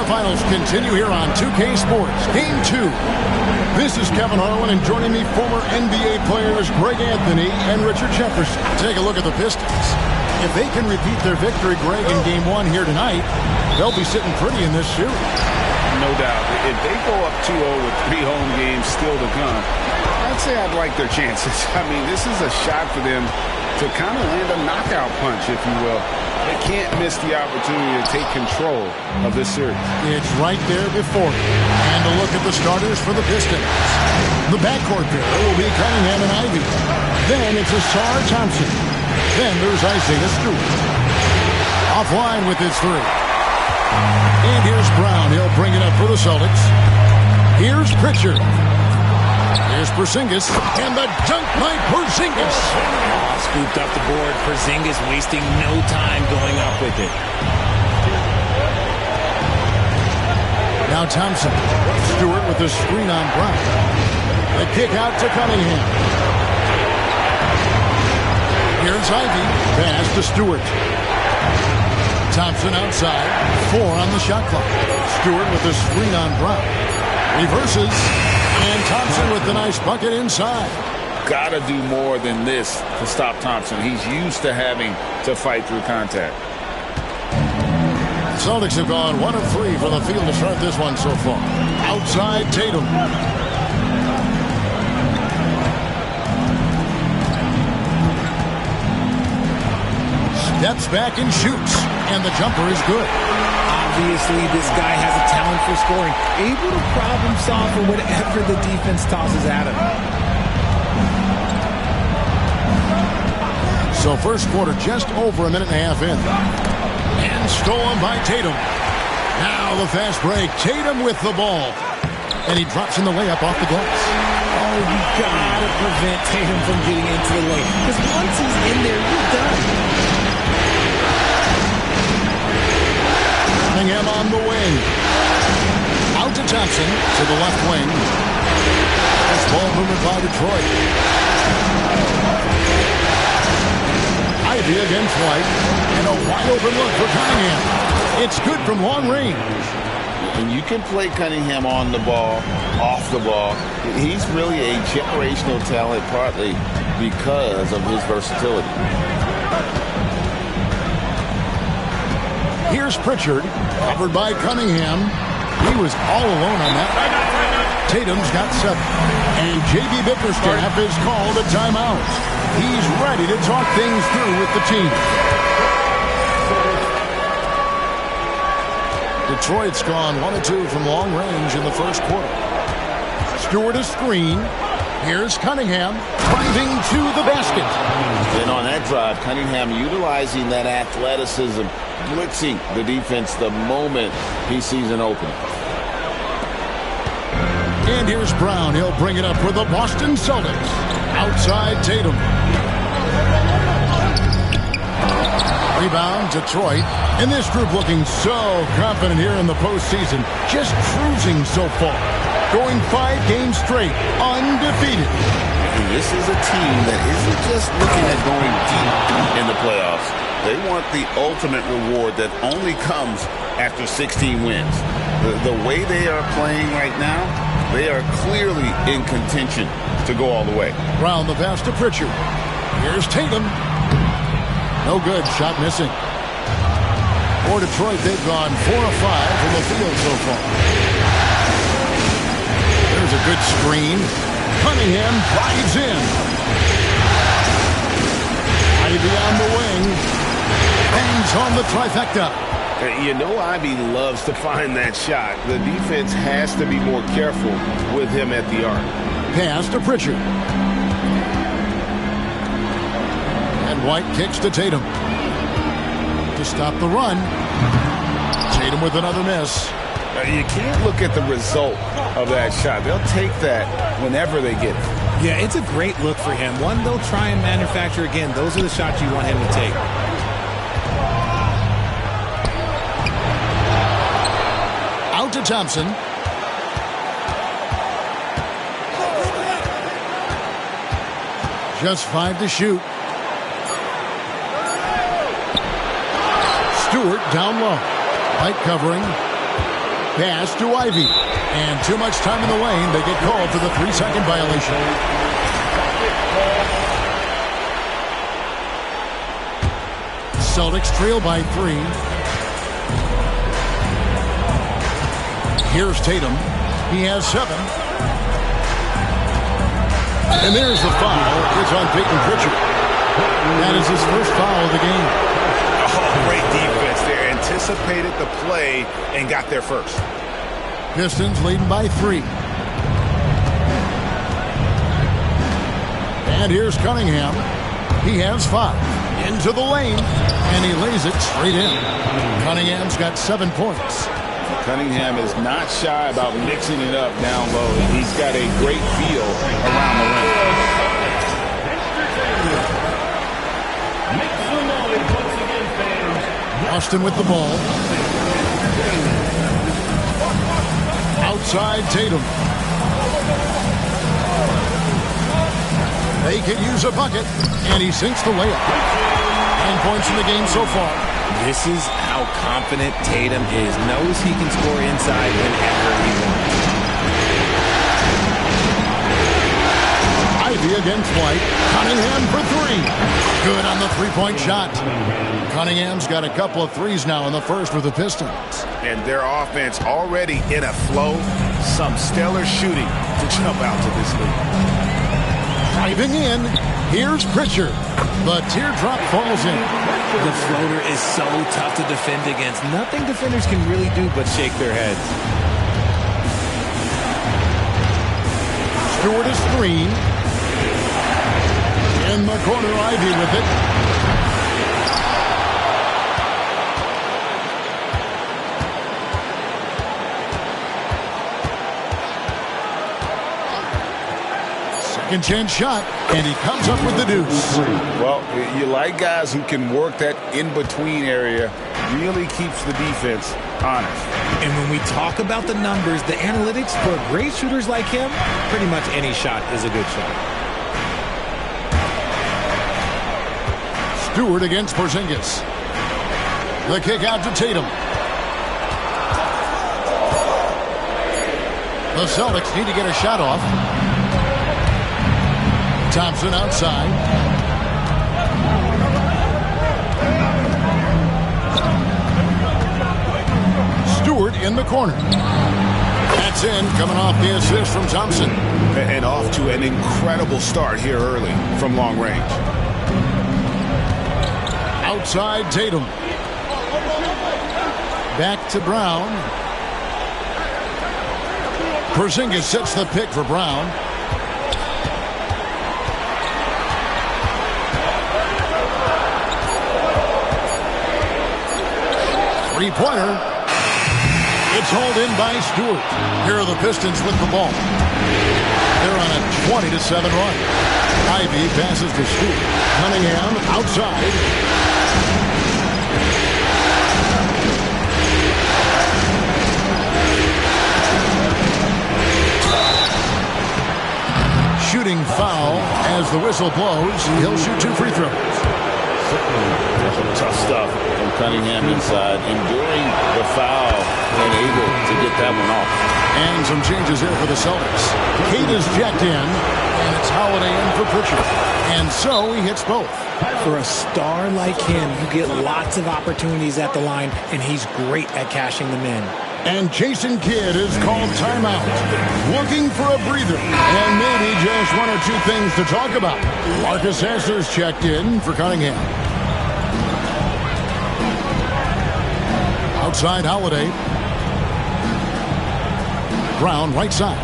Semifinals continue here on 2K Sports. Game 2. This is Kevin Harlan, and joining me, former NBA players Greg Anthony and Richard Jefferson. Take a look at the Pistons. If they can repeat their victory, Greg, in Game 1 here tonight, they'll be sitting pretty in this series. No doubt. If they go up 2-0 with 3 home games still to come, I'd say I'd like their chances. I mean, this is a shot for them to kind of land a knockout punch, if you will. They can't miss the opportunity to take control of this series. It's right there before you. And a look at the starters for the Pistons. The backcourt pair will be Cunningham and Ivy. Then it's Asar Thompson. Then there's Isaiah Stewart. Offline with his three. And here's Brown. He'll bring it up for the Celtics. Here's Pritchard. Here's Porzingis. And the dunk by Porzingis. Scooped up the board. Porzingis wasting no time going up with it. Now Thompson. Stewart with the screen on Brown. The kick out to Cunningham. Here's Ivy. Pass to Stewart. Thompson outside. 4 on the shot clock. Stewart with the screen on Brown. Reverses. And Thompson with the nice bucket inside. Got to do more than this to stop Thompson. He's used to having to fight through contact. Celtics have gone 1 of 3 from the field to start this one so far. Outside Tatum. Steps back and shoots. And the jumper is good. Obviously, this guy has a talent for scoring. Able to problem solve for whatever the defense tosses at him. So first quarter just over a minute and a half in. And stolen by Tatum. Now the fast break. Tatum with the ball. And he drops in the layup off the glass. Oh, you gotta prevent Tatum from getting into the lane. Because once he's in there, you're done. Cunningham on the wing. Out to Thompson to the left wing. This ball movement by Detroit. Ivy against White. And a wide open look for Cunningham. It's good from long range. And you can play Cunningham on the ball, off the ball. He's really a generational talent, partly because of his versatility. Here's Pritchard, covered by Cunningham. He was all alone on that. Tatum's got 7. And J.B. Bickerstaff is called a timeout. He's ready to talk things through with the team. Detroit's gone 1 of 2 from long range in the first quarter. Stewart a screen. Here's Cunningham driving to the basket. Then on that drive, Cunningham utilizing that athleticism, blitzing the defense the moment he sees an opening. And here's Brown. He'll bring it up for the Boston Celtics. Outside Tatum. Rebound, Detroit. And this group looking so confident here in the postseason. Just cruising so far. Going 5 games straight, undefeated. And this is a team that isn't just looking at going deep in the playoffs. They want the ultimate reward that only comes after 16 wins. The way they are playing right now, they are clearly in contention to go all the way. Brown the pass to Pritchard. Here's Tatum. No good. Shot missing. For Detroit, they've gone 4 of 5 from the field so far. There's a good screen. Cunningham drives in. Ivy on the wing. Bangs on the trifecta. You know Ivy loves to find that shot. The defense has to be more careful with him at the arc. Pass to Pritchard. And White kicks to Tatum. To stop the run. Tatum with another miss. You can't look at the result of that shot. They'll take that whenever they get it. Yeah, it's a great look for him. One they'll try and manufacture again. Those are the shots you want him to take. Out to Thompson. Just 5 to shoot. Stewart down low. White covering. Pass to Ivy. And too much time in the lane. They get called for the 3-second violation. Celtics trail by 3. Here's Tatum. He has 7. And there's the foul. It's on Peyton Pritchard. That is his first foul of the game. Oh, great defense there. Anticipated the play and got there first. Pistons leading by 3. And here's Cunningham. He has 5. Into the lane. And he lays it straight in. Cunningham's got 7 points. Cunningham is not shy about mixing it up down low. He's got a great feel around the rim. Austin with the ball. Outside Tatum. They could use a bucket, and he sinks the layup. 9 points in the game so far. This is how confident Tatum is. Knows he can score inside whenever he wants. Ivy against White. Cunningham for 3. Good on the three-point shot. Cunningham's got a couple of threes now in the first with the Pistons. And their offense already in a flow. Some stellar shooting to jump out to this lead. Driving in, here's Pritchard. The teardrop falls in. The floater is so tough to defend against. Nothing defenders can really do but shake their heads. Stewart is screen. In the corner, Ivy with it. Second chance shot, and he comes up with the deuce. Well, you like guys who can work that in-between area. Really keeps the defense honest. And when we talk about the numbers, the analytics for great shooters like him, pretty much any shot is a good shot. Stewart against Porzingis. The kick out to Tatum. The Celtics need to get a shot off. Thompson outside. Stewart in the corner. That's in, coming off the assist from Thompson. And off to an incredible start here early from long range. Outside Tatum. Back to Brown. Porzingis sets the pick for Brown. Three-pointer. It's hauled in by Stewart. Here are the Pistons with the ball. They're on a 20-7 run. Ivy passes to Stewart. Cunningham outside. Shooting foul as the whistle blows. He'll shoot 2 free throws. Tough stuff from Cunningham inside, enduring the foul and able to get that one off. And some changes there for the Celtics. Kate is checked in, and it's Holiday in for Pritchard. And so he hits both. For a star like him, you get lots of opportunities at the line, and he's great at cashing them in. And Jason Kidd is called timeout. Looking for a breather. And maybe just 1 or 2 things to talk about. Marcus Hesser's checked in for Cunningham. Outside Holiday. Brown right side.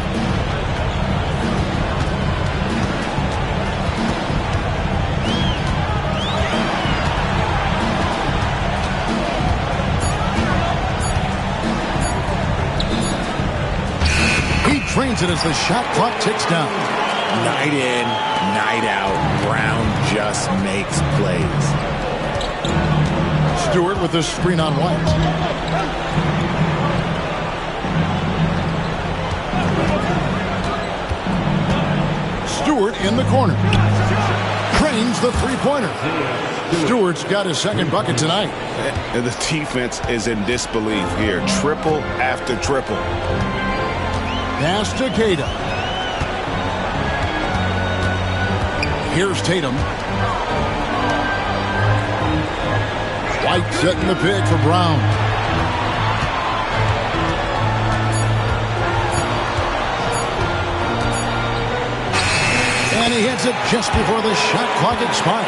He trains it as the shot clock ticks down. Night in, night out, Brown just makes plays. Stewart with the screen on White. Stewart in the corner. Crane Drains the three-pointer. Stewart's got his second bucket tonight. And the defense is in disbelief here. Triple after triple. Pass to Tatum. Here's Tatum. White setting the pick for Brown. And he hits it just before the shot clock expires.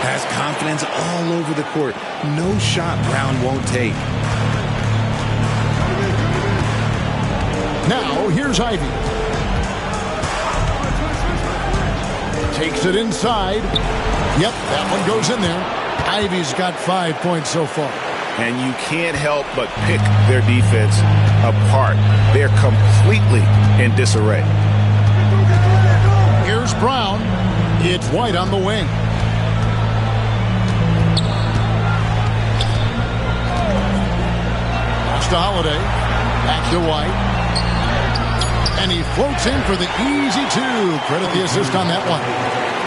Has confidence all over the court. No shot Brown won't take. Now, here's Ivy. Takes it inside. Yep, that one goes in there. Ivy's got 5 points so far. And you can't help but pick their defense apart. They're completely in disarray. Here's Brown. It's White on the wing. Pass to Holiday. Back to White. And he floats in for the easy two. Credit the assist on that one.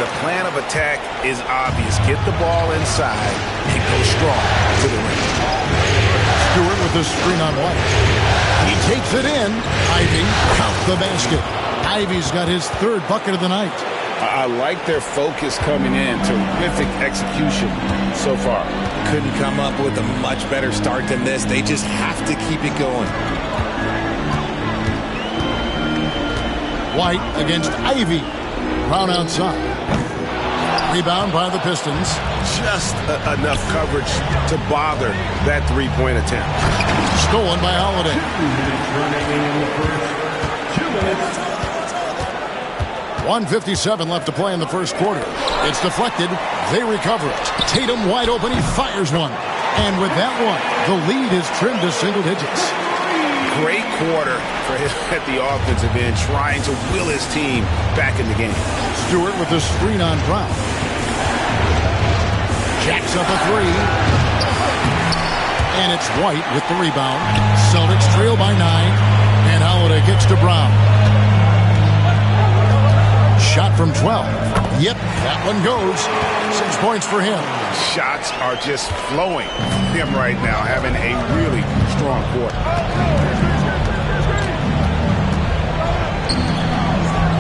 The plan of attack is obvious. Get the ball inside and go strong to the rim. Stewart with the screen on White. He takes it in. Ivy count the basket. Ivy's got his third bucket of the night. I like their focus coming in. Terrific execution so far. Couldn't come up with a much better start than this. They just have to keep it going. White against Ivy. Brown outside. Rebound by the Pistons. Just enough coverage to bother that three-point attempt. Stolen by Holiday. 1:57 left to play in the first quarter. It's deflected. They recover it. Tatum wide open. He fires one. And with that one, the lead is trimmed to single digits. Great quarter for him at the offensive end, trying to will his team back in the game. Stewart with the screen on Brown. Jacks up a three. And it's White with the rebound. Celtics trail by 9. And Holiday kicks to Brown. Shot from 12. Yep, that one goes. 6 points for him. Shots are just flowing him right now, having a really strong quarter.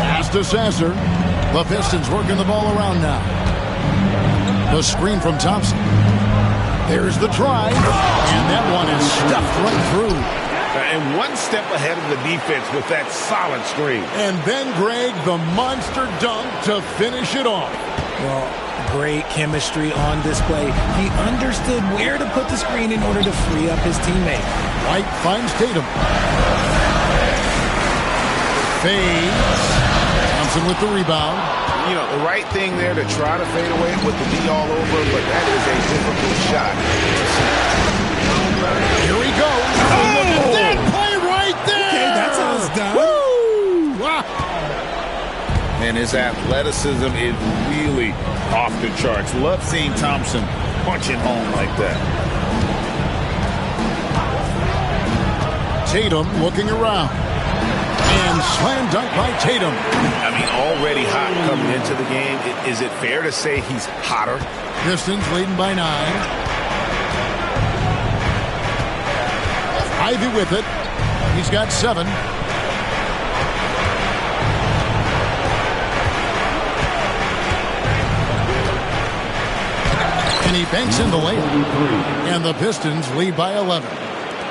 Pass to Sasser. The Pistons working the ball around now. The screen from Thompson. There's the try. And that one is stuffed right through. And one step ahead of the defense with that solid screen. And then, Greg, the monster dunk to finish it off. Well, great chemistry on display. He understood where to put the screen in order to free up his teammate. White finds Tatum. Fades. Thompson with the rebound. You know, the right thing there to try to fade away with the D all over, but that is a difficult shot. Here he goes. Oh, look at that play right there. Okay, that's how it's done. Woo! Wow. And his athleticism is really off the charts. Love seeing Thompson punching home like that. Tatum looking around. And slam dunk by Tatum. I mean, already hot coming into the game. Is it fair to say he's hotter? Pistons leading by 9. Ivy with it. He's got 7. And he banks in the layup. And the Pistons lead by 11.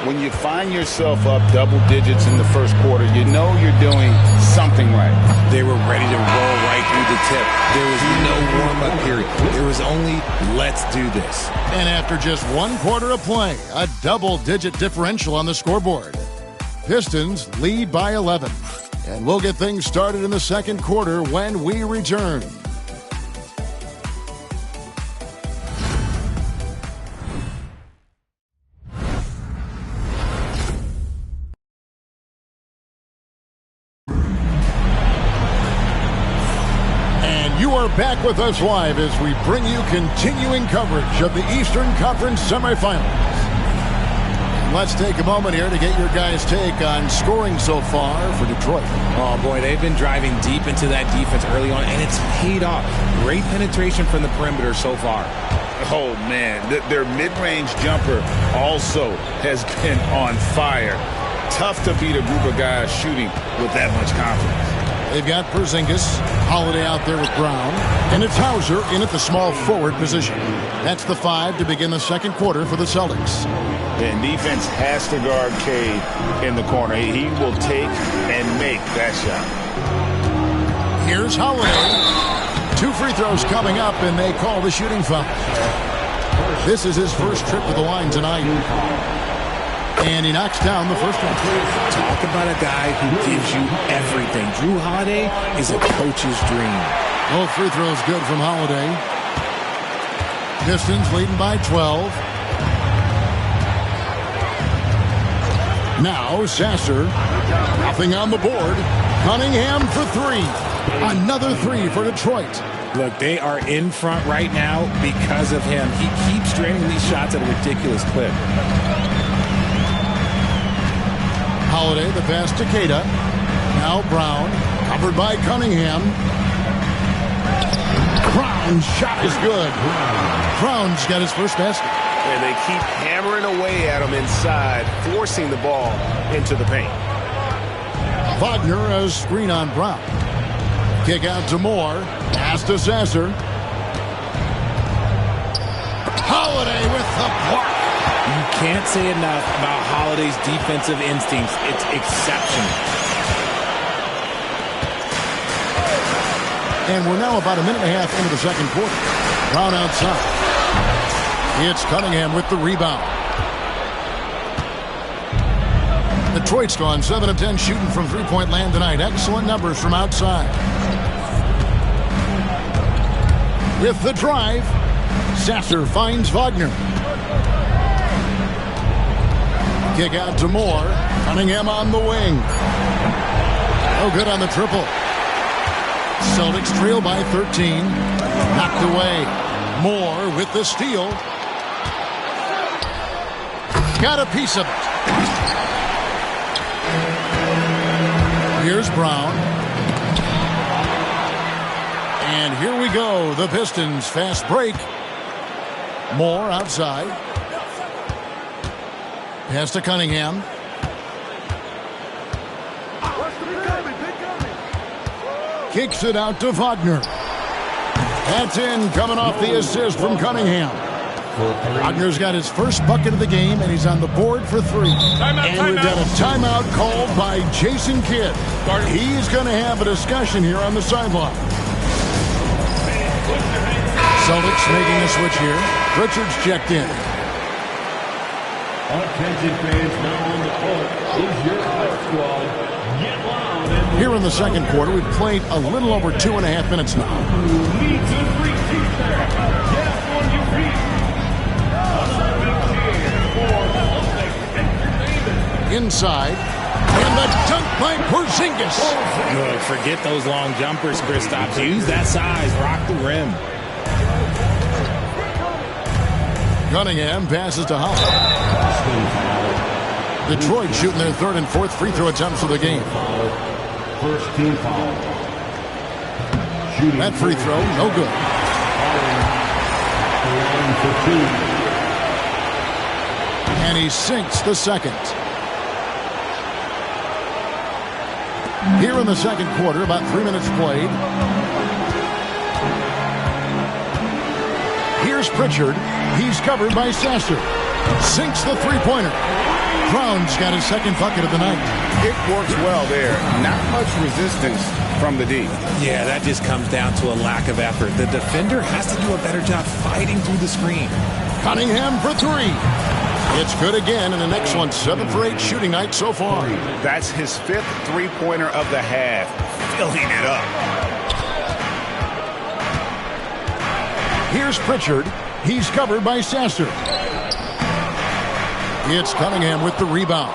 When you find yourself up double digits in the first quarter, you know you're doing something right. They were ready to roll right through the tip. There was no warm-up period. There was only, let's do this. And after just 1 quarter of play, a double-digit differential on the scoreboard. Pistons lead by 11. And we'll get things started in the second quarter when we return. Back with us live as we bring you continuing coverage of the Eastern Conference semifinals. Let's take a moment here to get your guys' take on scoring so far for Detroit. Oh, boy, they've been driving deep into that defense early on, and it's paid off. Great penetration from the perimeter so far. Oh, man, their mid-range jumper also has been on fire. Tough to beat a group of guys shooting with that much confidence. They've got Porzingis, Holiday out there with Brown, and it's Hauser in at the small forward position. That's the 5 to begin the second quarter for the Celtics. And defense has to guard Cade in the corner. He will take and make that shot. Here's Holiday. 2 free throws coming up, and they call the shooting foul. This is his first trip to the line tonight. And he knocks down the first one. Talk about a guy who gives you everything. Jrue Holiday is a coach's dream. Both free throws good from Holiday. Pistons leading by 12. Now Sasser. Nothing on the board. Cunningham for 3. Another 3 for Detroit. Look, they are in front right now because of him. He keeps draining these shots at a ridiculous clip. Holiday, the pass to Queta. Now Brown, covered by Cunningham. Brown's shot is good. Brown's got his first basket. And they keep hammering away at him inside, forcing the ball into the paint. Wagner, a screen on Brown. Kick out to Moore. Pass to Sasser. Holiday with the block. You can't say enough about Holiday's defensive instincts. It's exceptional. And we're now about a minute and a half into the second quarter. Brown outside. It's Cunningham with the rebound. Detroit's gone 7 of 10 shooting from three-point land tonight. Excellent numbers from outside. With the drive, Sasser finds Wagner. Kick out to Moore. Cunningham on the wing. No good on the triple. Celtics trail by 13. Knocked away. Moore with the steal. Got a piece of it. Here's Brown. And here we go. The Pistons fast break. Moore outside. Pass to Cunningham. Kicks it out to Wagner. That's in, coming off the assist from Cunningham. Wagner's got his first bucket of the game, and he's on the board for 3. And we've got a timeout called by Jason Kidd. He's going to have a discussion here on the sideline. Celtics making a switch here. Richards checked in. Attention fans, now on the court is your Hawk squad. Get loud and Here in the second quarter, we've played a little over 2.5 minutes now. need to free seat there. Get up on your feet. A big cheer for Celtics Entertainment. Inside. And the dunk by Porzingis. Look, forget those long jumpers, Kristaps. Use that size. Rock the rim. Cunningham passes to Holiday. Detroit shooting their 3rd and 4th free throw attempts of the game. First team foul. Shooting That free throw, no good. line for 2. And he sinks the second. Here in the second quarter, about 3 minutes played. Here's Pritchard. He's covered by Sasser. Sinks the three-pointer. Brown's got his second bucket of the night. It works well there. Not much resistance from the D. Yeah, that just comes down to a lack of effort. The defender has to do a better job fighting through the screen. Cunningham for 3. It's good again, and an excellent 7 for 8 shooting night so far. That's his 5th three-pointer of the half. Filling it up. Here's Pritchard. He's covered by Sasser. It's Cunningham with the rebound.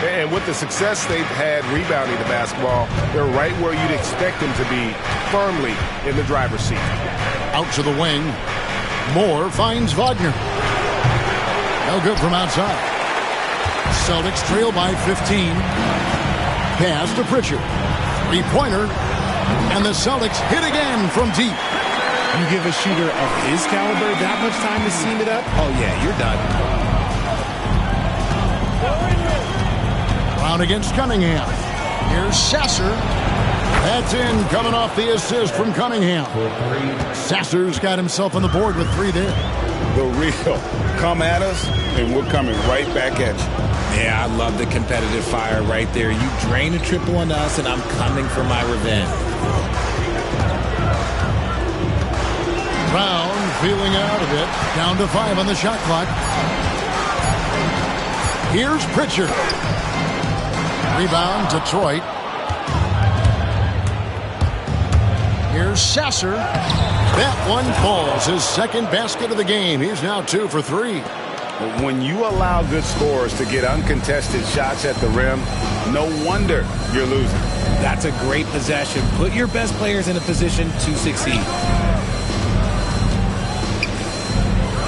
And with the success they've had rebounding the basketball, they're right where you'd expect them to be, firmly in the driver's seat. Out to the wing. Moore finds Wagner. No good from outside. Celtics trail by 15. Pass to Pritchard. Three-pointer. And the Celtics hit again from deep. You give a shooter of his caliber that much time to seam it up? Oh, yeah, you're done. Brown against Cunningham. Here's Sasser. That's in, coming off the assist from Cunningham. Sasser's got himself on the board with 3 there. The real. Come at us, and we're coming right back at you. Yeah, I love the competitive fire right there. You drain a triple on us, and I'm coming for my revenge. Brown feeling out of it. Down to 5 on the shot clock. Here's Pritchard. Rebound, Detroit. Here's Sasser. That one falls. His second basket of the game. He's now 2 for 3. When you allow good scorers to get uncontested shots at the rim, no wonder you're losing. That's a great possession. Put your best players in a position to succeed.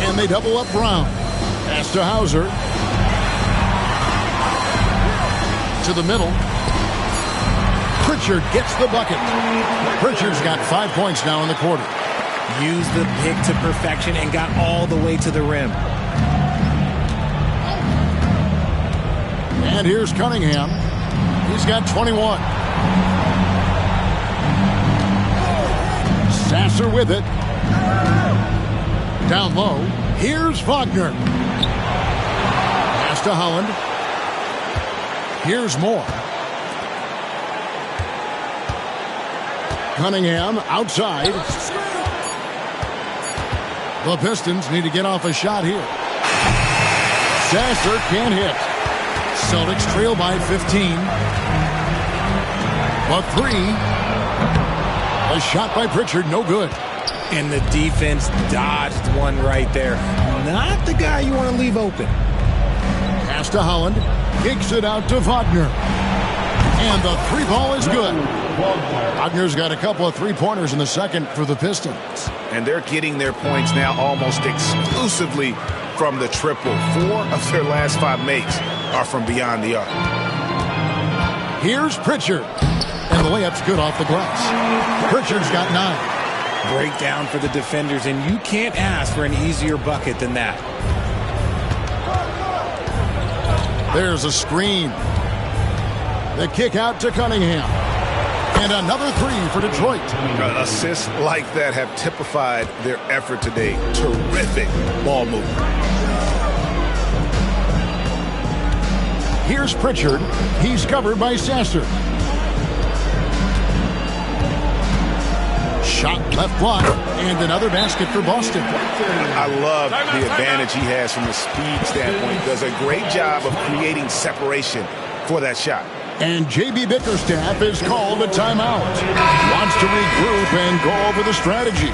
And they double up Brown. Pass to Hauser. To the middle. Pritchard gets the bucket. Pritchard's got 5 points now in the quarter. Used the pick to perfection and got all the way to the rim. And here's Cunningham. He's got 21. Sasser with it. Down low. Here's Wagner. Pass to Holland. Here's Moore. Cunningham outside. The Pistons need to get off a shot here. Sasser can't hit. Celtics trail by 15. A 3. A shot by Pritchard, no good. And the defense dodged one right there. Not the guy you want to leave open. Pass to Holland. Kicks it out to Wagner. And the 3 ball is good. Wagner's got a couple of 3-pointers in the second for the Pistons. And they're getting their points now almost exclusively from the triple. 4 of their last 5 makes are from beyond the arc. Here's Pritchard. And the layup's good off the glass. Pritchard's got 9. Breakdown for the defenders, and you can't ask for an easier bucket than that. There's a screen. The kick out to Cunningham. And another 3 for Detroit. Assists like that have typified their effort today. Terrific ball movement. Here's Pritchard. He's covered by Sasser. Shot left block. And another basket for Boston. I love the advantage he has from a speed standpoint. Does a great job of creating separation for that shot. And J.B. Bickerstaff is called a timeout. Wants to regroup and go over the strategy.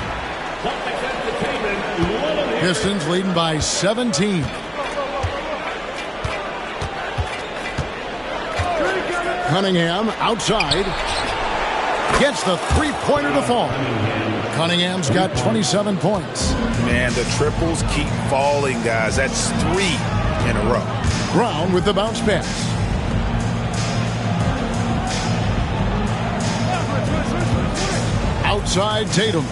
Pistons leading by 17. Cunningham outside. Gets the 3-pointer to fall. Cunningham's got 27 points. Man, the triples keep falling, guys. That's 3 in a row. Brown with the bounce pass. Outside Tatum.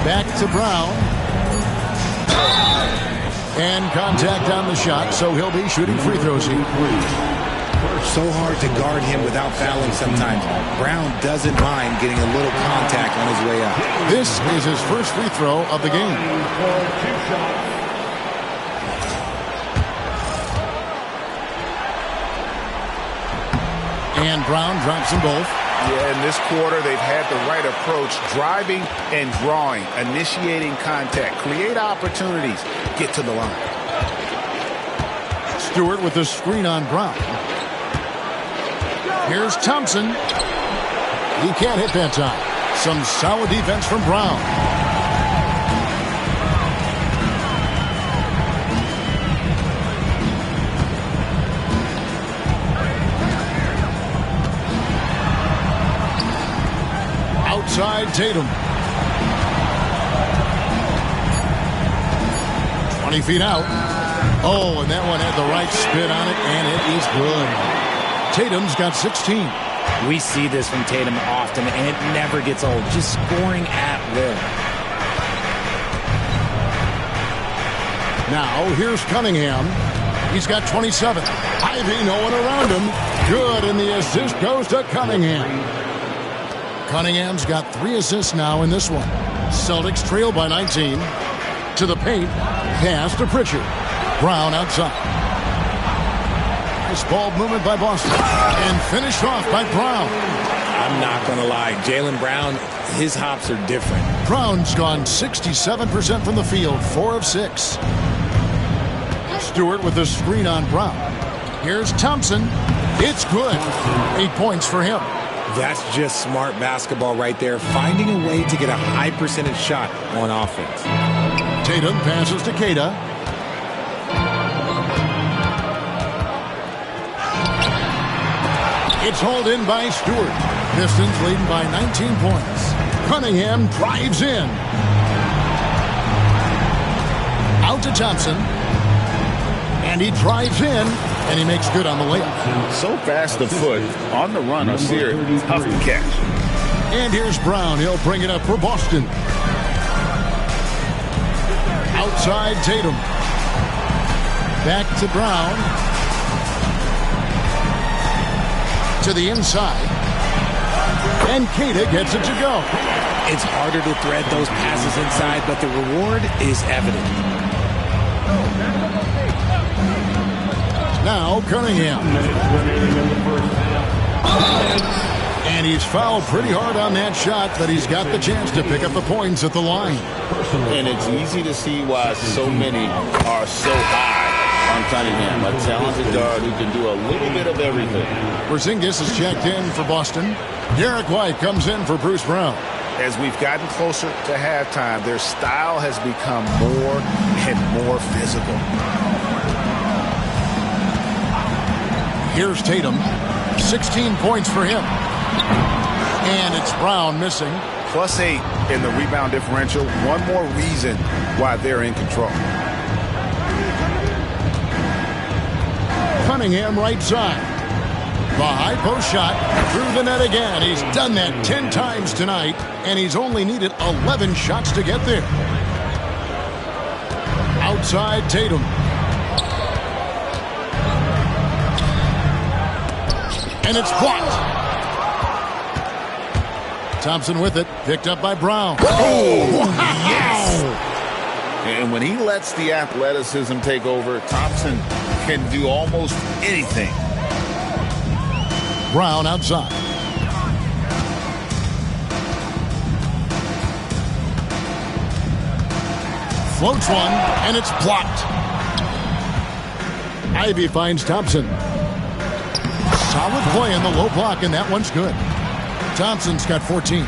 Back to Brown. And contact on the shot, so he'll be shooting free throws here. So hard to guard him without fouling sometimes. Brown doesn't mind getting a little contact on his way up. This is his first free throw of the game. And Brown drops them both. Yeah, in this quarter, they've had the right approach, driving and drawing, initiating contact, create opportunities, get to the line. Stewart with the screen on Brown. Here's Thompson. He can't hit that time. Some solid defense from Brown. Outside Tatum. 20 feet out. Oh, and that one had the right spin on it, and it is good. Tatum's got 16. We see this from Tatum often, and it never gets old. Just scoring at will. Now, here's Cunningham. He's got 27. Ivy, no one around him. Good, and the assist goes to Cunningham. Cunningham's got 3 assists now in this one. Celtics trail by 19. To the paint. Pass to Pritchard. Brown outside. Nice ball movement by Boston. And finished off by Brown. I'm not going to lie. Jaylen Brown, his hops are different. Brown's gone 67% from the field, 4 of 6. Stewart with a screen on Brown. Here's Thompson. It's good. 8 points for him. That's just smart basketball right there, finding a way to get a high percentage shot on offense. Tatum passes to Keita. It's hauled in by Stewart. Pistons leading by 19 points. Cunningham drives in. Out to Thompson. And he drives in, and he makes good on the layup. So fast of foot on the run of Sear. Tough to catch. And here's Brown. He'll bring it up for Boston. Outside Tatum. Back to Brown. To the inside. And Keita gets it to go. It's harder to thread those passes inside, but the reward is evident. Now Cunningham. And he's fouled pretty hard on that shot, but he's got the chance to pick up the points at the line. And it's easy to see why so many are so high on Cunningham. A talented guard who can do a little bit of everything. Porzingis is checked in for Boston. Derek White comes in for Bruce Brown. As we've gotten closer to halftime, their style has become more and more physical. Here's Tatum. 16 points for him. And it's Brown missing. +8 in the rebound differential. One more reason why they're in control. Cunningham right side. The high post shot through the net again. He's done that 10 times tonight, and he's only needed 11 shots to get there. Outside Tatum. And it's blocked. Thompson with it. Picked up by Brown. Oh, yes! And when he lets the athleticism take over, Thompson can do almost anything. Brown outside. Floats one, and it's blocked. Ivy finds Thompson. Solid play in the low block, and that one's good. Thompson's got 14.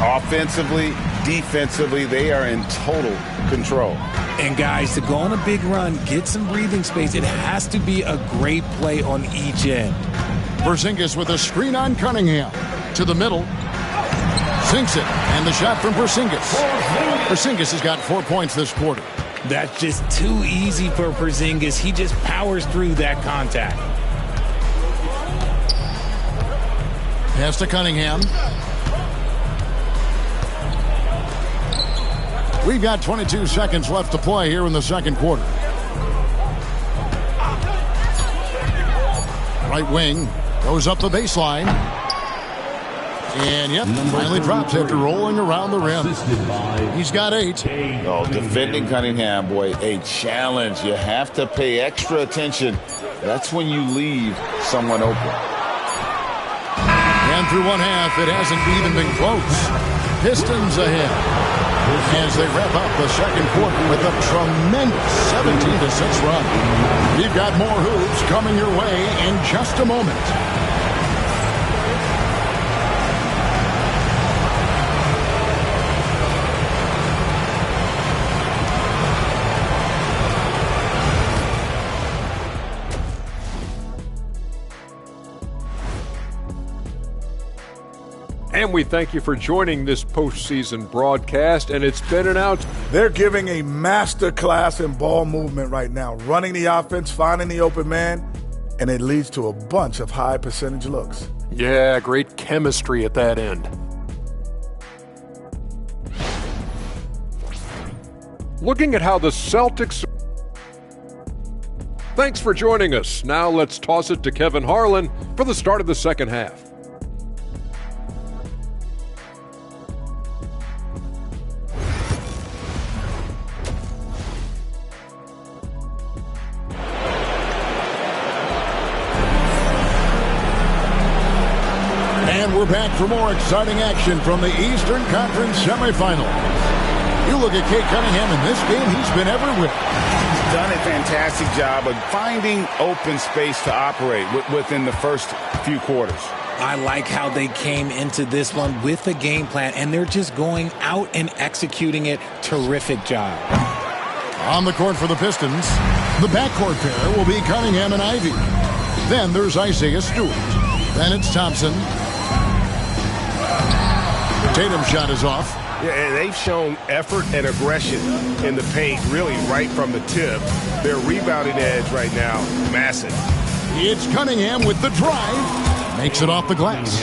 Offensively, defensively, they are in total control. And guys, to go on a big run, get some breathing space, it has to be a great play on each end. Porzingis with a screen on Cunningham. To the middle. Sinks it. And the shot from Porzingis. Porzingis has got 4 points this quarter. That's just too easy for Porzingis. He just powers through that contact. Pass to Cunningham. We've got 22 seconds left to play here in the second quarter. Right wing goes up the baseline. And yep, finally drops after rolling around the rim. He's got 8. Oh, defending Cunningham, boy, a challenge. You have to pay extra attention. That's when you leave someone open. And through one half, it hasn't even been close. Pistons ahead as they wrap up the second quarter with a tremendous 17-6 run. We've got more hoops coming your way in just a moment. And we thank you for joining this postseason broadcast, and it's been announced. They're giving a master class in ball movement right now, running the offense, finding the open man, and it leads to a bunch of high percentage looks. Yeah, great chemistry at that end. Looking at how the Celtics... Thanks for joining us. Now let's toss it to Kevin Harlan for the start of the second half. And we're back for more exciting action from the Eastern Conference semifinals. You look at Cade Cunningham in this game, he's been everywhere. He's done a fantastic job of finding open space to operate within the first few quarters. I like how they came into this one with a game plan, and they're just going out and executing it. Terrific job. On the court for the Pistons, the backcourt pair will be Cunningham and Ivy. Then there's Isaiah Stewart. Then it's Thompson. Tatum's shot is off. Yeah, they've shown effort and aggression in the paint, really right from the tip. Their rebounding edge right now, massive. It's Cunningham with the drive. Makes it off the glass.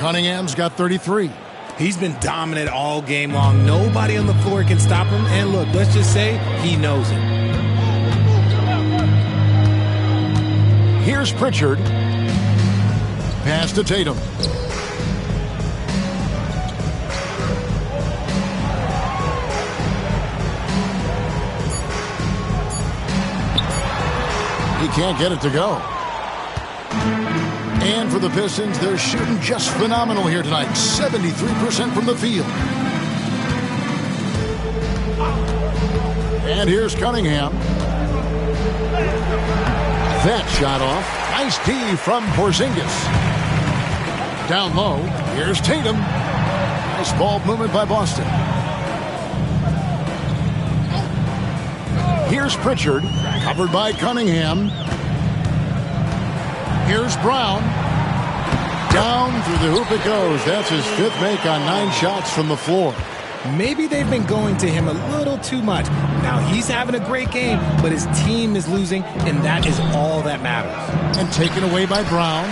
Cunningham's got 33. He's been dominant all game long. Nobody on the floor can stop him. And look, let's just say he knows it. Here's Pritchard. Pass to Tatum. He can't get it to go. And for the Pistons, they're shooting just phenomenal here tonight. 73% from the field. And here's Cunningham. That shot off. Nice D from Porzingis. Down low, here's Tatum. Nice ball movement by Boston. Here's Pritchard, covered by Cunningham. Here's Brown. Down through the hoop it goes. That's his fifth make on 9 shots from the floor. Maybe they've been going to him a little too much. Now he's having a great game, but his team is losing, and that is all that matters. And taken away by Brown.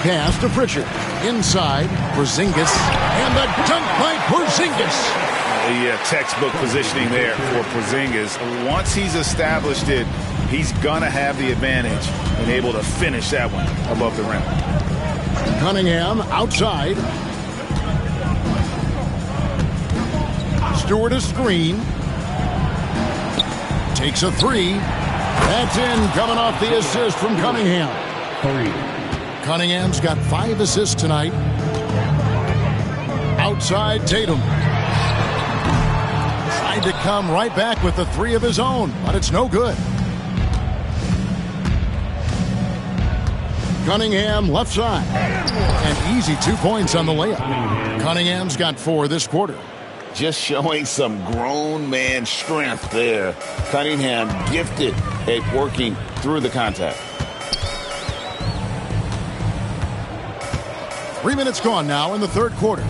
Pass to Pritchard. Inside, Porzingis. And the dunk by Porzingis. Yeah, textbook positioning there for Porzingis. Once he's established it, he's going to have the advantage and able to finish that one above the rim. Cunningham outside. Stewart a screen. Takes a three. That's in, coming off the assist from Cunningham. Cunningham's got 5 assists tonight. Outside Tatum. Tried to come right back with the 3 of his own, but it's no good. Cunningham left side. An easy 2 points on the layup. Cunningham's got 4 this quarter. Just showing some grown man strength there. Cunningham gifted at working through the contact. 3 minutes gone now in the third quarter.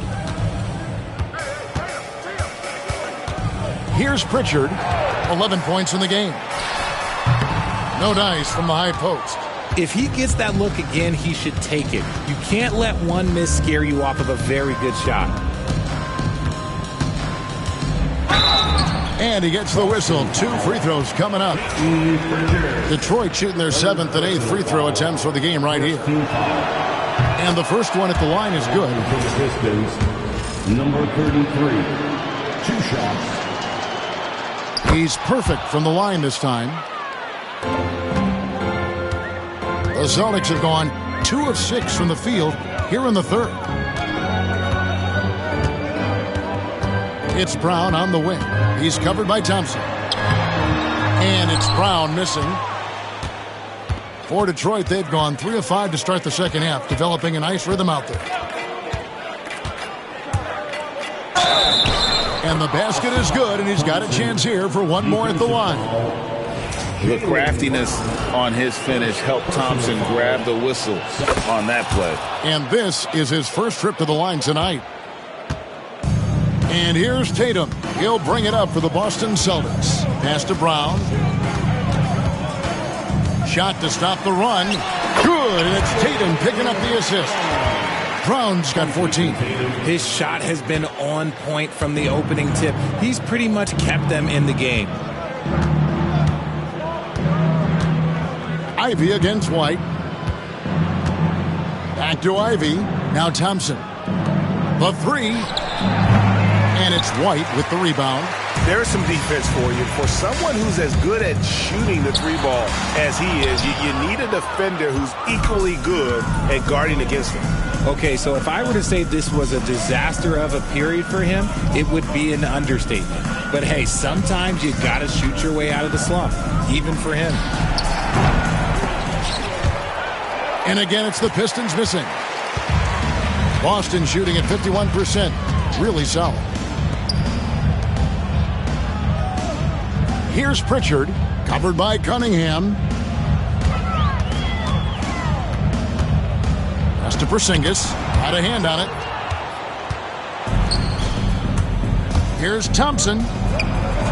Here's Pritchard. 11 points in the game. No dice from the high post. If he gets that look again, he should take it. You can't let one miss scare you off of a very good shot. And he gets the whistle. 2 free throws coming up. Detroit shooting their 7th and 8th free throw attempts for the game right here. And the first one at the line is good. Number 33, 2 shots. He's perfect from the line this time. The Celtics have gone 2 of 6 from the field here in the third. It's Brown on the wing. He's covered by Thompson. And it's Brown missing. For Detroit, they've gone 3 of 5 to start the second half, developing a nice rhythm out there. And the basket is good, and he's got a chance here for one more at the line. The craftiness on his finish helped Thompson grab the whistle on that play. And this is his first trip to the line tonight. And here's Tatum. He'll bring it up for the Boston Celtics. Pass to Brown. Shot to stop the run. Good, and it's Tatum picking up the assist. Brown's got 14. His shot has been on point from the opening tip. He's pretty much kept them in the game. Ivy against White. Back to Ivy. Now Thompson. The three. And it's White with the rebound. There's some defense for you. For someone who's as good at shooting the three ball as he is, you need a defender who's equally good at guarding against him. Okay, so if I were to say this was a disaster of a period for him, it would be an understatement. But hey, sometimes you got to shoot your way out of the slump, even for him. And again, it's the Pistons missing. Boston shooting at 51%. Really solid. Here's Pritchard, covered by Cunningham. Pass to Porzingis. Had a hand on it. Here's Thompson.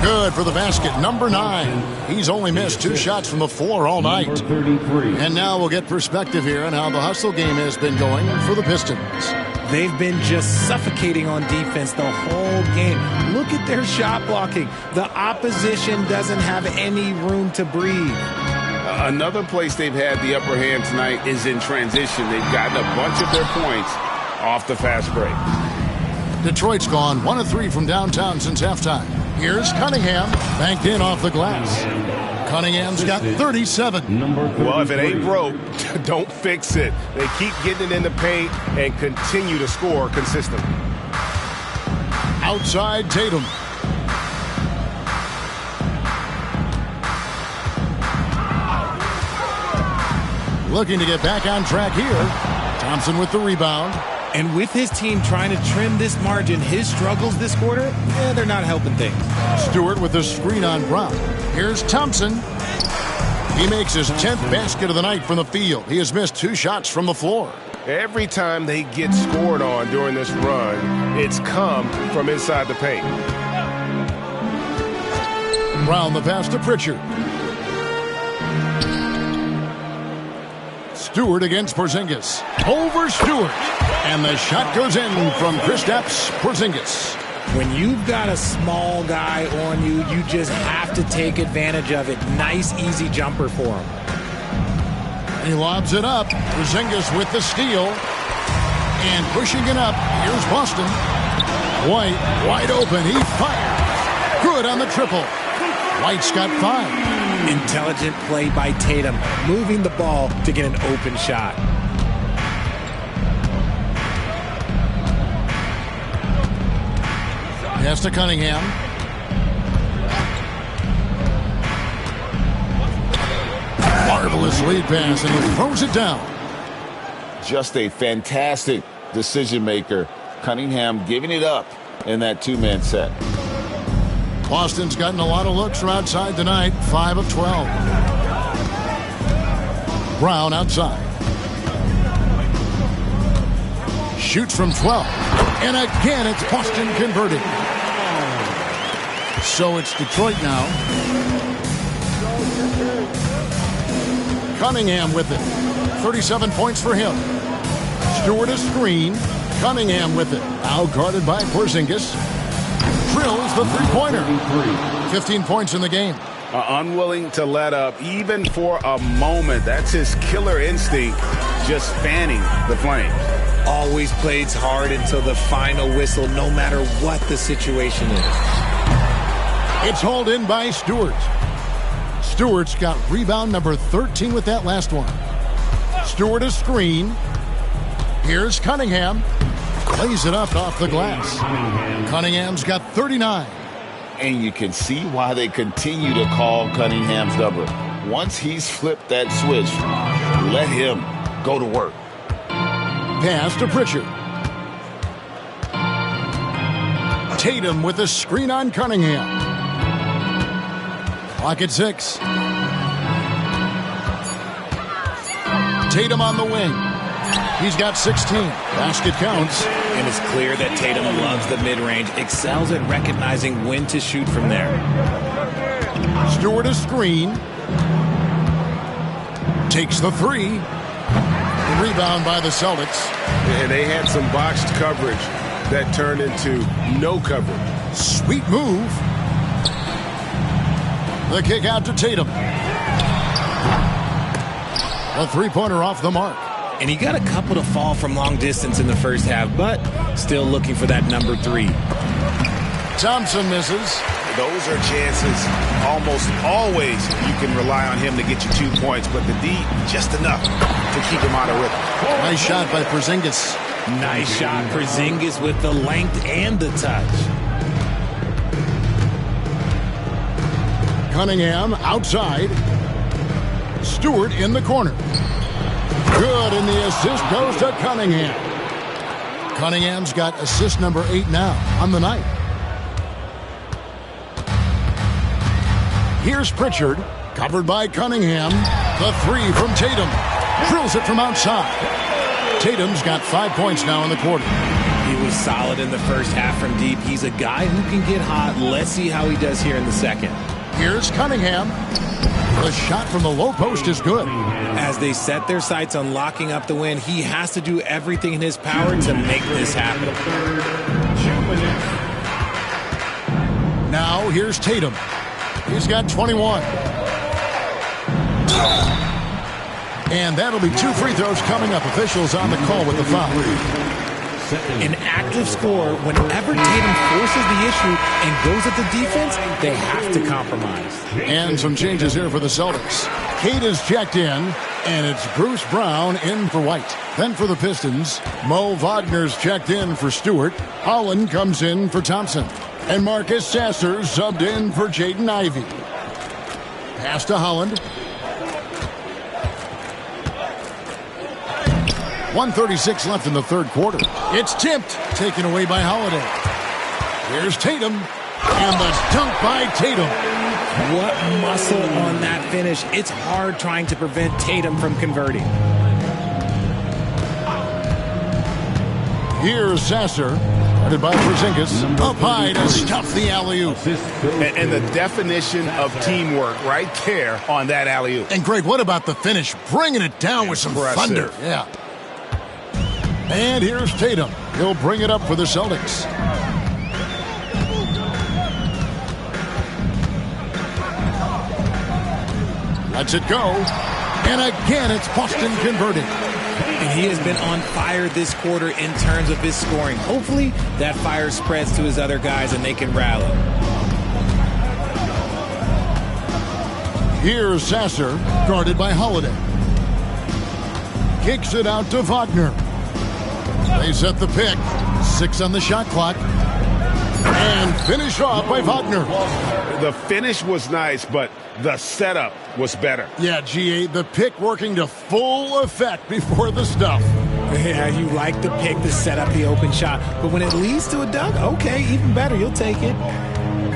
Good for the basket, number 9. He's only missed 2 shots from the floor all night. And now we'll get perspective here on how the hustle game has been going for the Pistons. They've been just suffocating on defense the whole game. Look at their shot blocking. The opposition doesn't have any room to breathe. Another place they've had the upper hand tonight is in transition. They've gotten a bunch of their points off the fast break. Detroit's gone 1 of 3 from downtown since halftime. Here's Cunningham, banked in off the glass. Cunningham's got 37. Well, if it ain't broke, don't fix it. They keep getting it in the paint and continue to score consistently. Outside Tatum. Looking to get back on track here. Thompson with the rebound. And with his team trying to trim this margin, his struggles this quarter, they're not helping things. Stewart with the screen on Brown. Here's Thompson. He makes his 10th basket of the night from the field. He has missed 2 shots from the floor. Every time they get scored on during this run, it's come from inside the paint. Brown the pass to Pritchard. Stewart against Porzingis. Over Stewart. And the shot goes in from Kristaps Porzingis. When you've got a small guy on you, you just have to take advantage of it. Nice, easy jumper for him. He lobs it up. Porzingis with the steal. And pushing it up. Here's Boston. White wide open. He fires. Good on the triple. White's got 5. Intelligent play by Tatum, moving the ball to get an open shot. Pass to Cunningham. Marvelous lead pass, and he throws it down. Just a fantastic decision maker. Cunningham giving it up in that 2-man set. Boston's gotten a lot of looks from outside tonight. 5 of 12. Brown outside. Shoots from 12. And again, it's Boston converting. So it's Detroit now. Cunningham with it. 37 points for him. Stewart a screen. Cunningham with it. Now guarded by Porzingis. Drills the three-pointer. 15 points in the game. Unwilling to let up even for a moment. That's his killer instinct, just fanning the flames. Always plays hard until the final whistle, no matter what the situation is. It's hauled in by Stewart. Stewart's got rebound number 13 with that last one. Stewart a screen. Here's Cunningham. Plays it up off the glass. Cunningham's got 39. And you can see why they continue to call Cunningham's number. Once he's flipped that switch, let him go to work. Pass to Pritchard. Tatum with a screen on Cunningham. Clock at 6. Tatum on the wing. He's got 16. Basket counts. And it's clear that Tatum loves the mid-range, excels at recognizing when to shoot from there. Stewart a screen. Takes the three. Rebound by the Celtics. And they had some boxed coverage that turned into no coverage. Sweet move. The kick out to Tatum. A three-pointer off the mark. And he got a couple to fall from long distance in the first half, but still looking for that number 3. Thompson misses. Those are chances. Almost always you can rely on him to get you 2 points, but the D just enough to keep him out of rhythm. Nice shot by Porzingis. Nice shot. Porzingis with the length and the touch. Cunningham outside. Stewart in the corner. Good, and the assist goes to Cunningham. Cunningham's got assist number 8 now on the night. Here's Pritchard, covered by Cunningham. The three from Tatum. Drills it from outside. Tatum's got 5 points now in the quarter. He was solid in the first half from deep. He's a guy who can get hot. Let's see how he does here in the second. Here's Cunningham. The shot from the low post is good. As they set their sights on locking up the win, he has to do everything in his power to make this happen. Now here's Tatum. He's got 21. And that'll be 2 free throws coming up. Officials on the call with the foul. An active scorer, whenever Tatum forces the issue and goes at the defense, they have to compromise. And some changes here for the Celtics. Cade is checked in, and it's Bruce Brown in for White. Then for the Pistons, Mo Wagner's checked in for Stewart. Holland comes in for Thompson. And Marcus Sasser subbed in for Jaden Ivey. Pass to Holland. 1:36 left in the third quarter. It's tipped, taken away by Holiday. Here's Tatum, and the dunk by Tatum. What muscle on that finish. It's hard trying to prevent Tatum from converting. Here's Sasser, guarded by Porzingis. Up high to stuff the alley-oop. And the definition of teamwork right there on that alley-oop. And Greg, what about the finish? Bringing it down with some thunder. Yeah. And here's Tatum. He'll bring it up for the Celtics. Lets it go. And again, it's Boston converting. And he has been on fire this quarter in terms of his scoring. Hopefully, that fire spreads to his other guys and they can rally. Here's Sasser, guarded by Holiday. Kicks it out to Wagner. They set the pick. 6 on the shot clock. And finish off by Wagner. The finish was nice, but the setup was better. Yeah, GA, the pick working to full effect before the stuff. Yeah, you like the pick to set up the open shot. But when it leads to a dunk, okay, even better. You'll take it.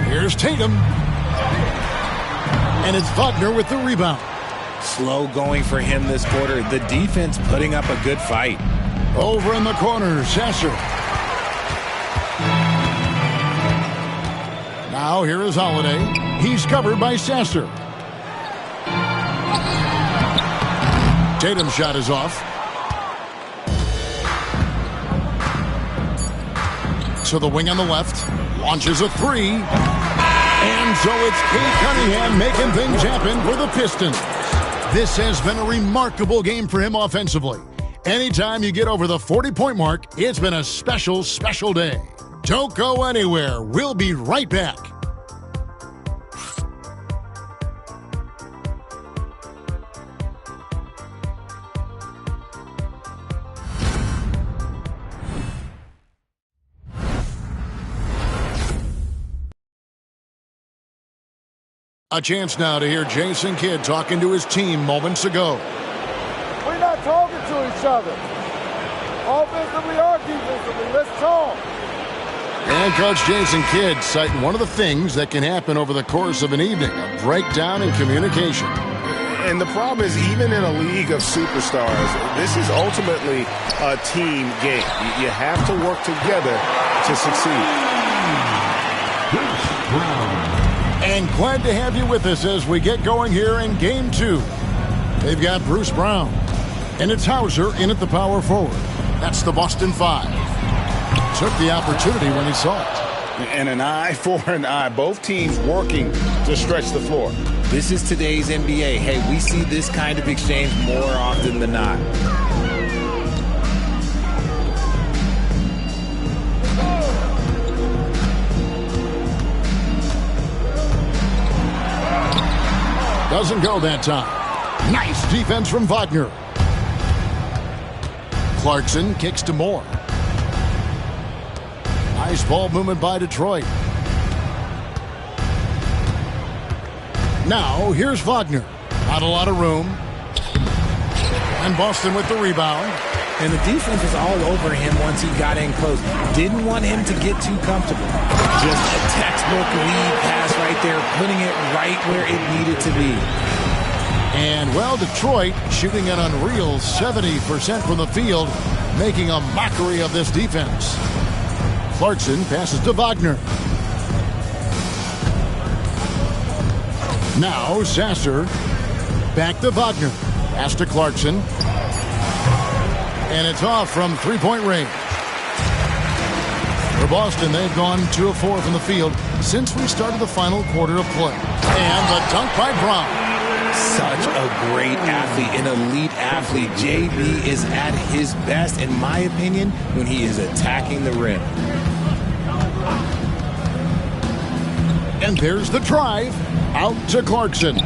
Here's Tatum. And it's Wagner with the rebound. Slow going for him this quarter. The defense putting up a good fight. Over in the corner, Sasser. Now here is Holiday. He's covered by Sasser. Tatum's shot is off. To the wing on the left. Launches a three. And so it's Cade Cunningham making things happen for the Pistons. This has been a remarkable game for him offensively. Anytime you get over the 40-point mark, it's been a special, special day. Don't go anywhere. We'll be right back. A chance now to hear Jason Kidd talking to his team moments ago. We're not talking to each other. Offensively or defensively, let's talk. And Coach Jason Kidd citing one of the things that can happen over the course of an evening, a breakdown in communication. And the problem is, even in a league of superstars, this is ultimately a team game. You have to work together to succeed. And glad to have you with us as we get going here in Game 2. They've got Bruce Brown, and it's Hauser in at the power forward. That's the Boston Five. Took the opportunity when he saw it. And an eye for an eye. Both teams working to stretch the floor. This is today's NBA. Hey, we see this kind of exchange more often than not. Doesn't go that time. Nice defense from Wagner. Clarkson kicks to Moore. Nice ball movement by Detroit. Now, here's Wagner. Not a lot of room. And Boston with the rebound. And the defense was all over him once he got in close. Didn't want him to get too comfortable. Just a textbook lead pass right there, putting it right where it needed to be. And, well, Detroit shooting an unreal 70% from the field, making a mockery of this defense. Clarkson passes to Wagner. Now Sasser back to Wagner. Pass to Clarkson. And it's off from three-point range. For Boston, they've gone 2 of 4 from the field since we started the final quarter of play. And the dunk by Brown. Such a great athlete, an elite athlete. JB is at his best, in my opinion, when he is attacking the rim. And there's the drive. Out to Clarkson.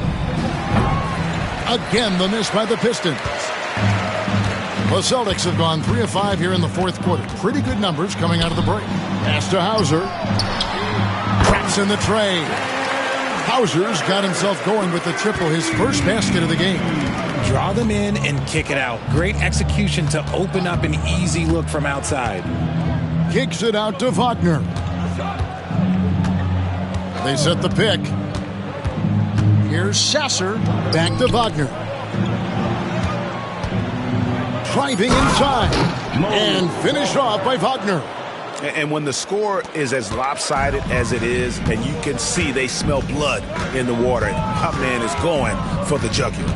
Again, the miss by the Pistons. The Celtics have gone 3 of 5 here in the fourth quarter. Pretty good numbers coming out of the break. Pass to Hauser. Traps in the tray. Hauser's got himself going with the triple, his first basket of the game. Draw them in and kick it out. Great execution to open up an easy look from outside. Kicks it out to Wagner. They set the pick. Here's Sasser. Back to Wagner. Driving inside. And finished off by Wagner. And when the score is as lopsided as it is, and you can see they smell blood in the water, my man is going for the jugular.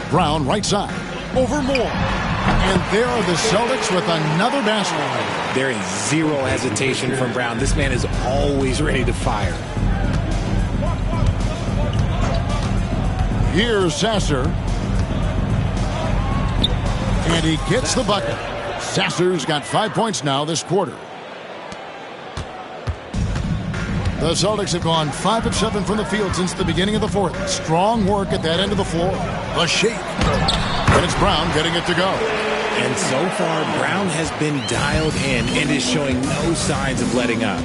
Brown right side. Over Moore. And there are the Celtics with another basket. There is zero hesitation from Brown. This man is always ready to fire. Here's Sasser. And he gets the bucket. Sasser's got 5 points now this quarter. The Celtics have gone 5 of 7 from the field since the beginning of the fourth. Strong work at that end of the floor. A shake. And it's Brown getting it to go. And so far, Brown has been dialed in and is showing no signs of letting up.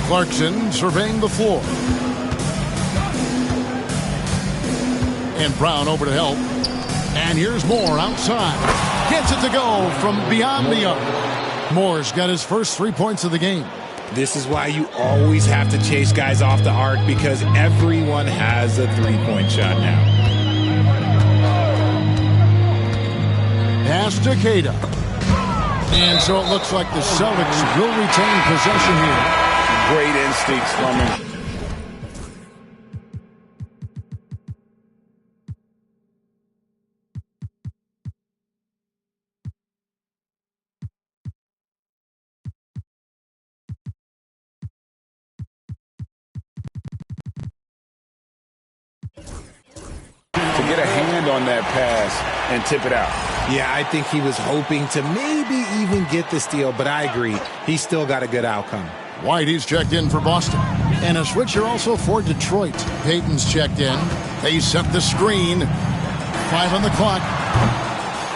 Clarkson surveying the floor. And Brown over to help. And here's Moore outside. Gets it to go from beyond the arc. Moore's got his first 3 points of the game. This is why you always have to chase guys off the arc, because everyone has a three-point shot now. Pass to Cada. And so it looks like the Celtics will retain possession here. Great instincts from him. To get a hand on that pass and tip it out. Yeah, I think he was hoping to maybe even get the steal, but I agree. He still got a good outcome. Whitey's checked in for Boston. And a switcher also for Detroit. Payton's checked in. They set the screen. 5 on the clock.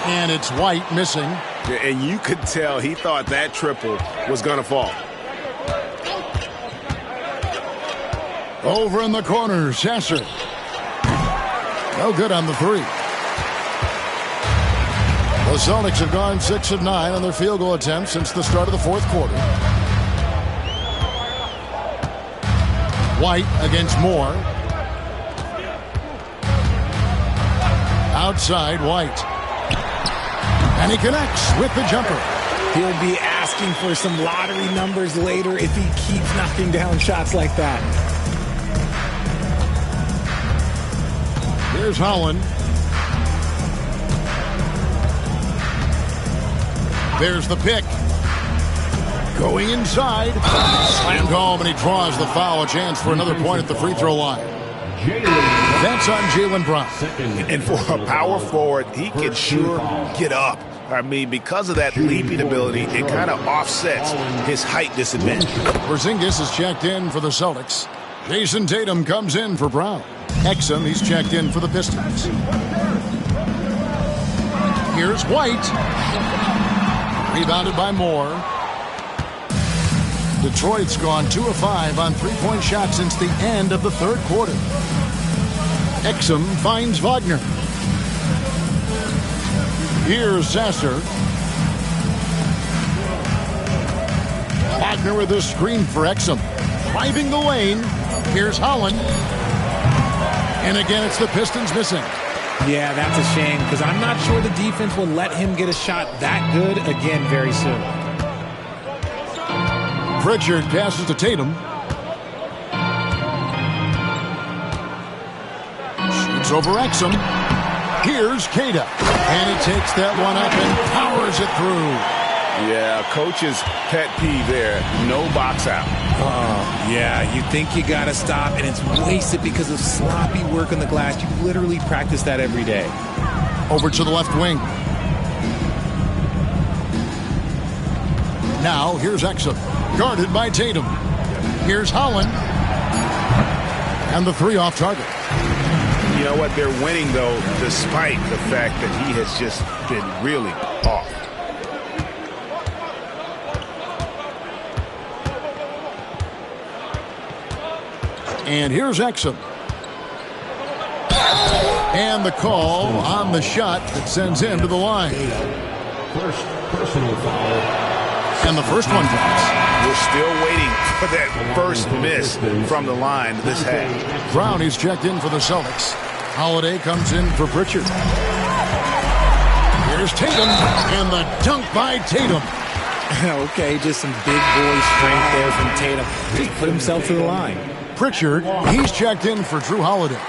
And it's White missing. And you could tell he thought that triple was going to fall. Over in the corner, Sasser. No good on the three. The Celtics have gone 6 of 9 on their field goal attempts since the start of the fourth quarter. White against Moore. Outside, White. And he connects with the jumper. He'll be asking for some lottery numbers later if he keeps knocking down shots like that. Here's Holland. There's the pick. Going inside. Slammed home, and he draws the foul. A chance for another point at the free throw line. That's on Jaylen Brown. And for a power forward, he can sure get up. I mean, because of that leaping ability, it kind of offsets his height disadvantage. Porzingis is checked in for the Celtics. Jason Tatum comes in for Brown. Exum, he's checked in for the Pistons. Here's White. Rebounded by Moore. Detroit's gone 2 of 5 on three-point shots since the end of the third quarter. Exum finds Wagner. Here's Sasser. Wagner with a screen for Exum. Driving the lane. Here's Holland. And again, it's the Pistons missing. Yeah, that's a shame because I'm not sure the defense will let him get a shot that good again very soon. Pritchard passes to Tatum. Shoots over Exum. Here's Cada. And he takes that one up and powers it through. Yeah, coach's pet peeve there. No box out. Yeah, you think you got to stop, and it's wasted because of sloppy work on the glass. You literally practice that every day. Over to the left wing. Now, here's Exum. Guarded by Tatum. Here's Holland. And the three off target. You know what? They're winning, though, despite the fact that he has just been really off. And here's Exum. And the call on the shot that sends him to the line. First personal foul. And the first one drops. We're still waiting for that first miss from the line this half. Brown, he's checked in for the Celtics. Holiday comes in for Pritchard. Here's Tatum, and the dunk by Tatum. Okay, just some big boy strength there from Tatum. Just put himself to the line. Pritchard, he's checked in for Drew Holiday.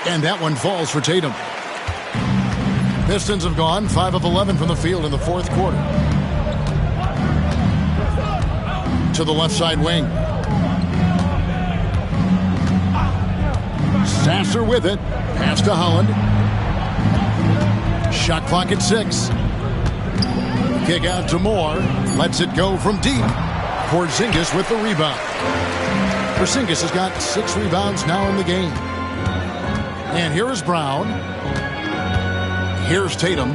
And that one falls for Tatum. Pistons have gone 5 of 11 from the field in the fourth quarter. To the left side wing. Sasser with it. Pass to Holland. Shot clock at 6. Kick out to Moore. Lets it go from deep. Porzingis with the rebound. Porzingis has got 6 rebounds now in the game. And here is Brown. Here's Tatum.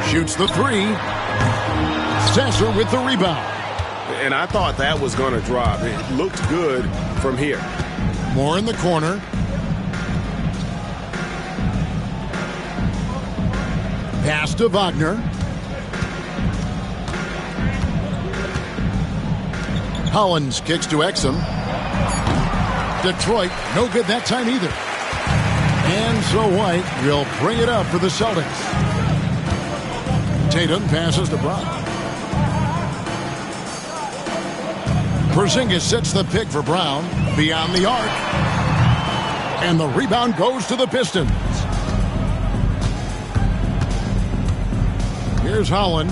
Shoots the 3. Sasser with the rebound. And I thought that was going to drop. It looked good from here. Moore in the corner. Pass to Wagner. Hollins kicks to Exum. Detroit, no good that time either. And so White will bring it up for the Celtics. Tatum passes to Brown. Porzingis sets the pick for Brown. Beyond the arc. And the rebound goes to the Pistons. Here's Holland.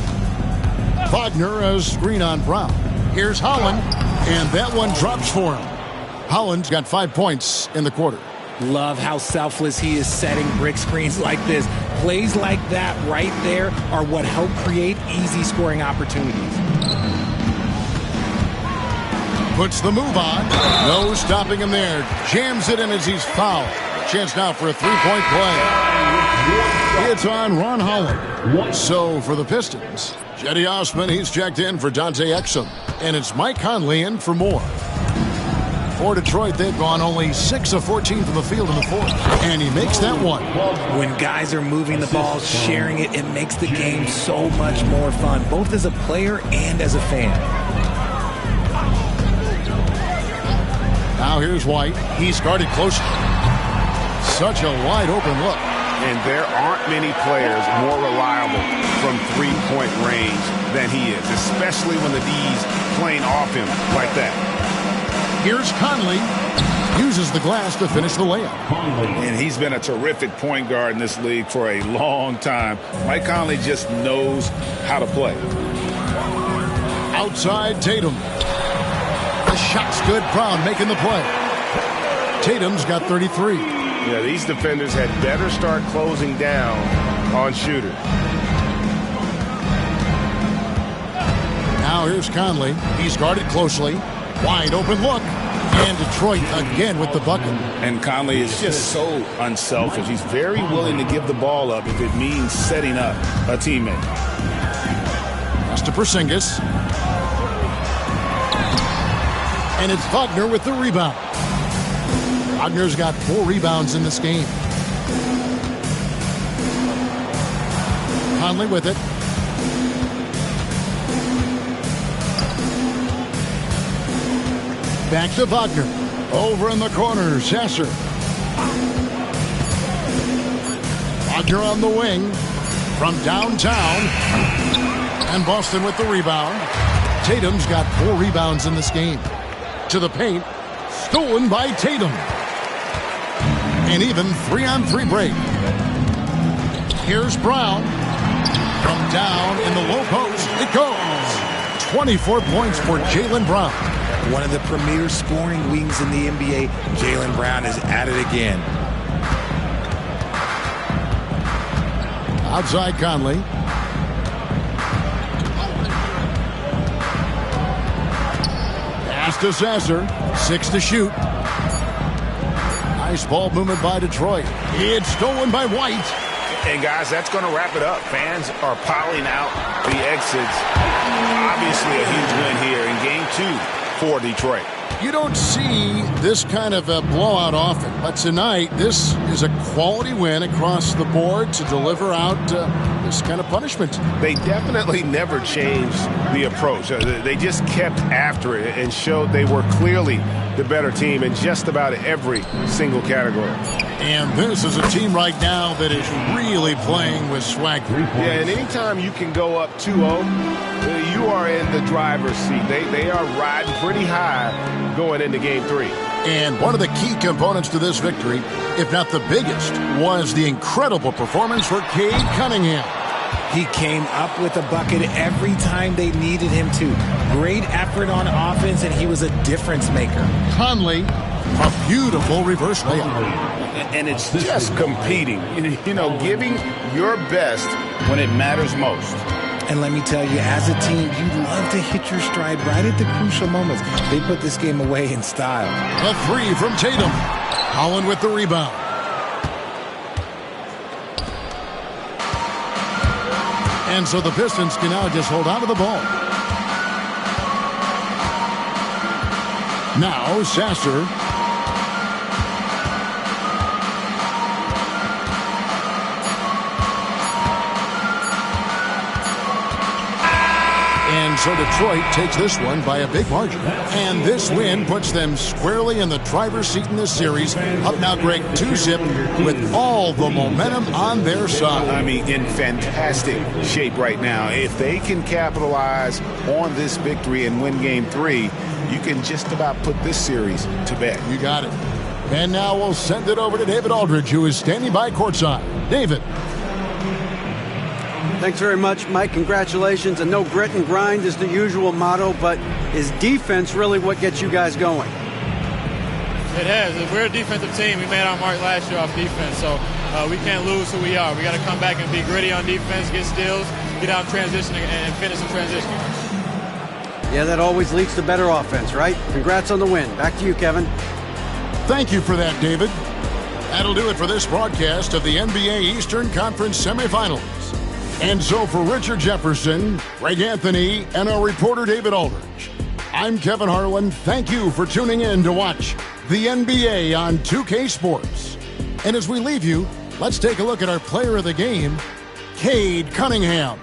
Wagner a screen on Brown. Here's Holland. And that one drops for him. Holland's got 5 points in the quarter. Love how selfless he is setting brick screens like this. Plays like that right there are what help create easy scoring opportunities. Puts the move on. No stopping him there. Jams it in as he's fouled. Chance now for a three-point play. It's on Ron Holland. So for the Pistons, Jetty Osman, he's checked in for Dante Exum. And it's Mike Conley in for Moore. For Detroit, they've gone only 6 of 14 from the field in the fourth. And he makes that one. When guys are moving the ball, sharing it, it makes the game so much more fun, both as a player and as a fan. Now here's White. He's guarded closely. Such a wide open look. And there aren't many players more reliable from three-point range than he is, especially when the D's playing off him like that. Here's Conley. Uses the glass to finish the layup. And he's been a terrific point guard in this league for a long time. Mike Conley just knows how to play. Outside Tatum. The shot's good. Brown making the play. Tatum's got 33. Yeah, these defenders had better start closing down on shooters. Now here's Conley. He's guarded closely. Wide open look. And Detroit again with the bucket. And Conley is just so unselfish. He's very willing to give the ball up if it means setting up a teammate. Pass to Porzingis. And it's Wagner with the rebound. Wagner's got 4 rebounds in this game. Conley with it. Back to Wagner. Over in the corner, Sasser. Wagner on the wing from downtown. And Boston with the rebound. Tatum's got 4 rebounds in this game. To the paint. Stolen by Tatum. An even 3-on-3 break. Here's Brown. From down in the low post. It goes. 24 points for Jaylen Brown. One of the premier scoring wings in the NBA. Jaylen Brown is at it again. Outside Conley. Pass to Sasser. 6 to shoot. Nice ball movement by Detroit. It's stolen by White. And guys, that's going to wrap it up. Fans are piling out the exits. Obviously a huge win here in Game 2 for Detroit. You don't see this kind of a blowout often, but tonight this is a quality win across the board to deliver out this kind of punishment. They definitely never changed the approach. They just kept after it and showed they were clearly the better team in just about every single category. And this is a team right now that is really playing with swag. Yeah, and anytime you can go up 2-0, you are in the driver's seat. They are riding pretty high going into Game 3. And one of the key components to this victory, if not the biggest, was the incredible performance for Cade Cunningham. He came up with a bucket every time they needed him to. Great effort on offense, and he was a difference maker. Conley, a beautiful reverse layup. And it's just competing, you know, giving your best when it matters most. And let me tell you, as a team, you love to hit your stride right at the crucial moments. They put this game away in style. A 3 from Tatum. Holland with the rebound. And so the Pistons can now just hold on to the ball. Now Sasser. And so Detroit takes this one by a big margin. And this win puts them squarely in the driver's seat in this series. Up now, Greg, 2-zip with all the momentum on their side. I mean, in fantastic shape right now. If they can capitalize on this victory and win Game 3, you can just about put this series to bed. You got it. And now we'll send it over to David Aldridge, who is standing by courtside. David. Thanks very much, Mike. Congratulations. And no grit and grind is the usual motto, but is defense really what gets you guys going? It has. We're a defensive team. We made our mark last year off defense, so we can't lose who we are. We got to come back and be gritty on defense, get steals, get out in transition, and finish in transition. Yeah, that always leads to better offense, right? Congrats on the win. Back to you, Kevin. Thank you for that, David. That'll do it for this broadcast of the NBA Eastern Conference semifinals. And so for Richard Jefferson, Greg Anthony, and our reporter David Aldridge, I'm Kevin Harlan. Thank you for tuning in to watch the NBA on 2K Sports. And as we leave you, let's take a look at our player of the game, Cade Cunningham.